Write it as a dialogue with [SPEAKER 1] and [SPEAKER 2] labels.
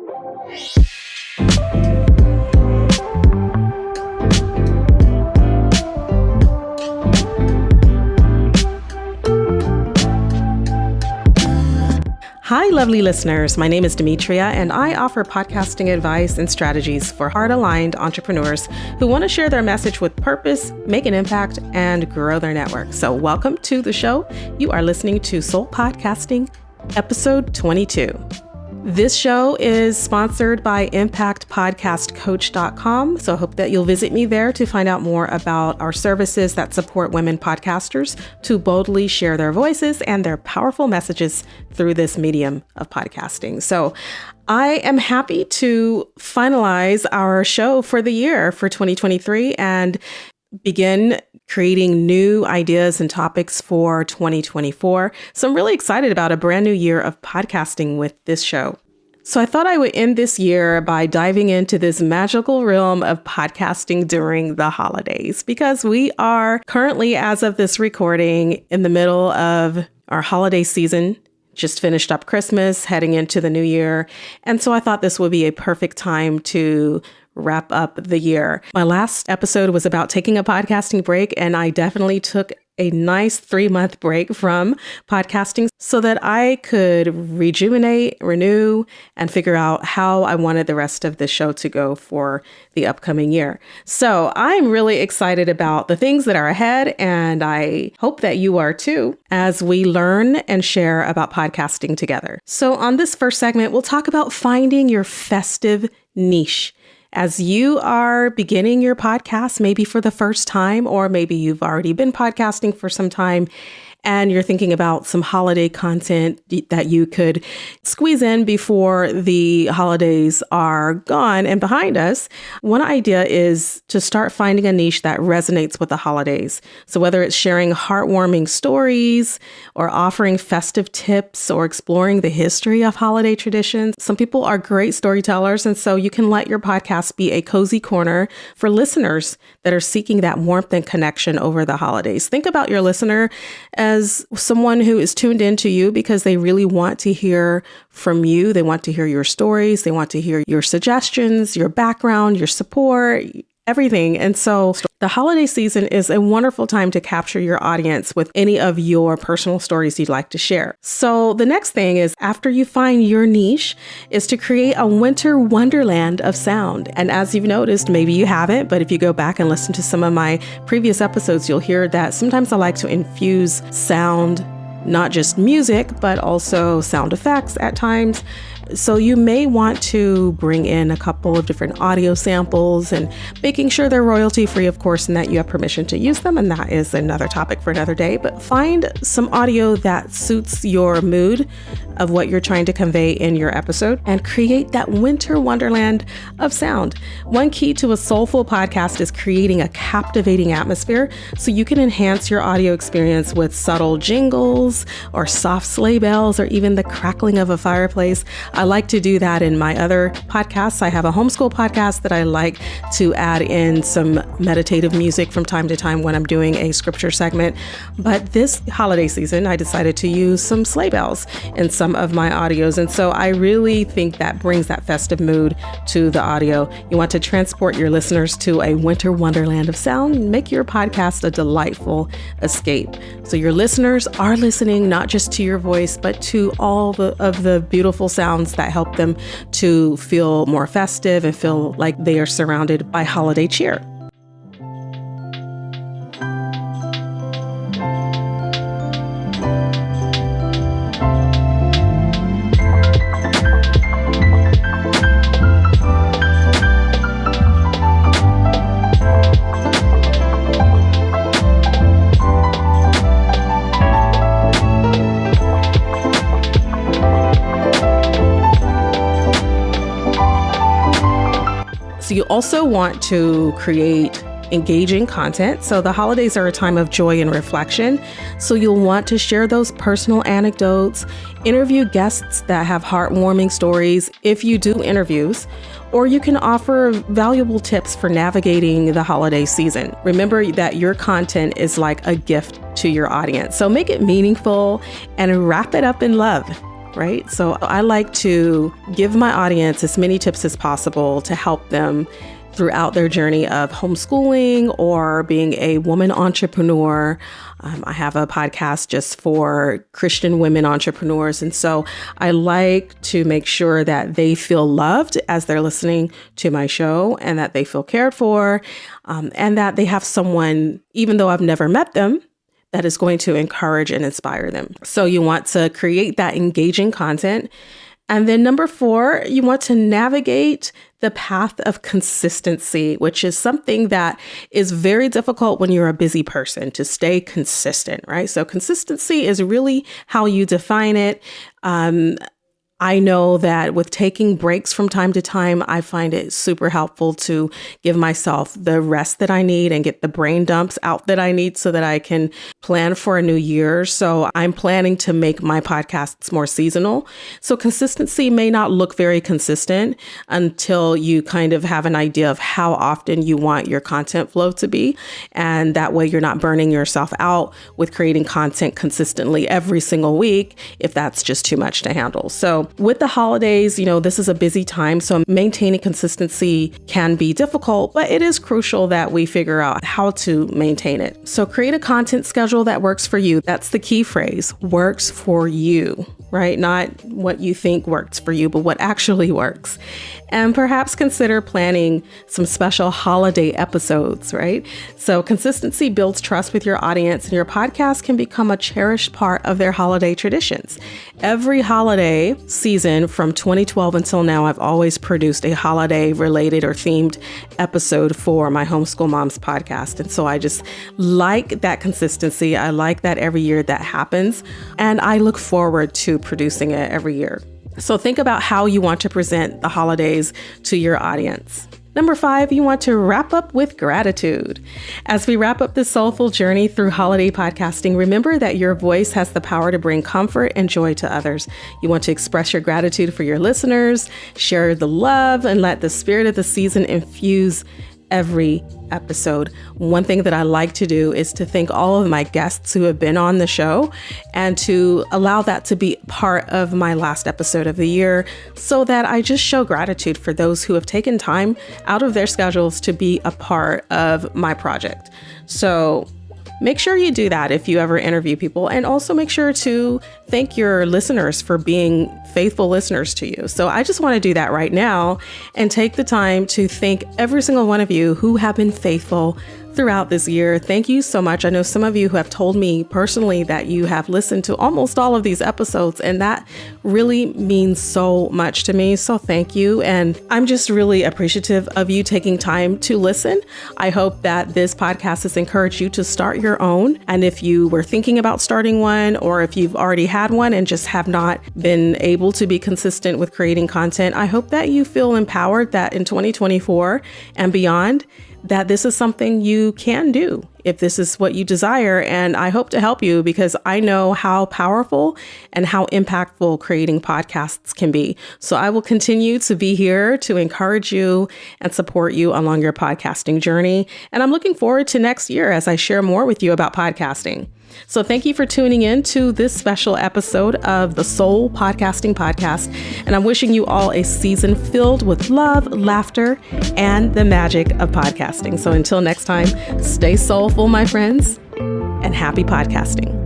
[SPEAKER 1] Hi, lovely listeners. My name is Demetria, and I offer podcasting advice and strategies for heart-aligned entrepreneurs who want to share their message with purpose, make an impact, and grow their network. So welcome to the show. You are listening to Soul Podcasting, episode 22. This show is sponsored by ImpactPodcastCoach.com, so I hope that you'll visit me there to find out more about our services that support women podcasters to boldly share their voices and their powerful messages through this medium of podcasting. So I am happy to finalize our show for the year for 2023 and begin creating new ideas and topics for 2024. So I'm really excited about a brand new year of podcasting with this show. So I thought I would end this year by diving into this magical realm of podcasting during the holidays, because we are currently, as of this recording, in the middle of our holiday season. Just finished up Christmas, heading into the new year. And so I thought this would be a perfect time to wrap up the year. My last episode was about taking a podcasting break, and I definitely took a nice 3-month break from podcasting so that I could rejuvenate, renew, and figure out how I wanted the rest of the show to go for the upcoming year. So I'm really excited about the things that are ahead, and I hope that you are too, as we learn and share about podcasting together. So on this first segment, we'll talk about finding your festive niche. As you are beginning your podcast, maybe for the first time, or maybe you've already been podcasting for some time, and you're thinking about some holiday content that you could squeeze in before the holidays are gone and behind us, one idea is to start finding a niche that resonates with the holidays. So whether it's sharing heartwarming stories or offering festive tips or exploring the history of holiday traditions, some people are great storytellers. And so you can let your podcast be a cozy corner for listeners that are seeking that warmth and connection over the holidays. Think about your listener as someone who is tuned into you because they really want to hear from you. They want to hear your stories. They want to hear your suggestions, your background, your support, everything. And so the holiday season is a wonderful time to capture your audience with any of your personal stories you'd like to share. So the next thing is, after you find your niche, is to create a winter wonderland of sound. And as you've noticed, maybe you haven't, but if you go back and listen to some of my previous episodes, you'll hear that sometimes I like to infuse sound, not just music, but also sound effects at times. So you may want to bring in a couple of different audio samples and making sure they're royalty free, of course, and that you have permission to use them. And that is another topic for another day. But find some audio that suits your mood of what you're trying to convey in your episode and create that winter wonderland of sound. One key to a soulful podcast is creating a captivating atmosphere so you can enhance your audio experience with subtle jingles or soft sleigh bells or even the crackling of a fireplace. I like to do that in my other podcasts. I have a homeschool podcast that I like to add in some meditative music from time to time when I'm doing a scripture segment. But this holiday season, I decided to use some sleigh bells in some of my audios. And so I really think that brings that festive mood to the audio. You want to transport your listeners to a winter wonderland of sound and make your podcast a delightful escape. So your listeners are listening not just to your voice, but to all of the beautiful sounds that help them to feel more festive and feel like they are surrounded by holiday cheer. So you also want to create engaging content. So the holidays are a time of joy and reflection. So you'll want to share those personal anecdotes, interview guests that have heartwarming stories if you do interviews, or you can offer valuable tips for navigating the holiday season. Remember that your content is like a gift to your audience. So make it meaningful and wrap it up in love. right? So I like to give my audience as many tips as possible to help them throughout their journey of homeschooling or being a woman entrepreneur. I have a podcast just for Christian women entrepreneurs. And so I like to make sure that they feel loved as they're listening to my show, and that they feel cared for, and that they have someone, even though I've never met them, that is going to encourage and inspire them. So you want to create that engaging content. And then number 4, you want to navigate the path of consistency, which is something that is very difficult when you're a busy person, to stay consistent, right? So consistency is really how you define it. I know that with taking breaks from time to time, I find it super helpful to give myself the rest that I need and get the brain dumps out that I need so that I can plan for a new year. So I'm planning to make my podcasts more seasonal. So consistency may not look very consistent until you kind of have an idea of how often you want your content flow to be. And that way you're not burning yourself out with creating content consistently every single week if that's just too much to handle. So with the holidays, this is a busy time, so maintaining consistency can be difficult, but it is crucial that we figure out how to maintain it. So create a content schedule that works for you. That's the key phrase, works for you, right? Not what you think works for you, but what actually works. And perhaps consider planning some special holiday episodes, right? So consistency builds trust with your audience, and your podcast can become a cherished part of their holiday traditions. Every holiday season from 2012 until now, I've always produced a holiday related or themed episode for my Homeschool Moms podcast. And so I just like that consistency. I like that every year that happens, and I look forward to producing it every year. So think about how you want to present the holidays to your audience. Number 5, you want to wrap up with gratitude. As we wrap up this soulful journey through holiday podcasting, remember that your voice has the power to bring comfort and joy to others. You want to express your gratitude for your listeners, share the love, and let the spirit of the season infuse every episode. One thing that I like to do is to thank all of my guests who have been on the show, and to allow that to be part of my last episode of the year, so that I just show gratitude for those who have taken time out of their schedules to be a part of my project. So make sure you do that if you ever interview people, and also make sure to thank your listeners for being faithful listeners to you. So I just want to do that right now and take the time to thank every single one of you who have been faithful throughout this year. Thank you so much. I know some of you who have told me personally that you have listened to almost all of these episodes, and that really means so much to me. So thank you. And I'm just really appreciative of you taking time to listen. I hope that this podcast has encouraged you to start your own. And if you were thinking about starting one, or if you've already had one and just have not been able to be consistent with creating content, I hope that you feel empowered that in 2024 and beyond, that this is something you can do if this is what you desire. And I hope to help you, because I know how powerful and how impactful creating podcasts can be. So I will continue to be here to encourage you and support you along your podcasting journey. And I'm looking forward to next year as I share more with you about podcasting. So thank you for tuning in to this special episode of the Soul Podcasting Podcast. And I'm wishing you all a season filled with love, laughter, and the magic of podcasting. So until next time, stay soulful, my friends, and happy podcasting.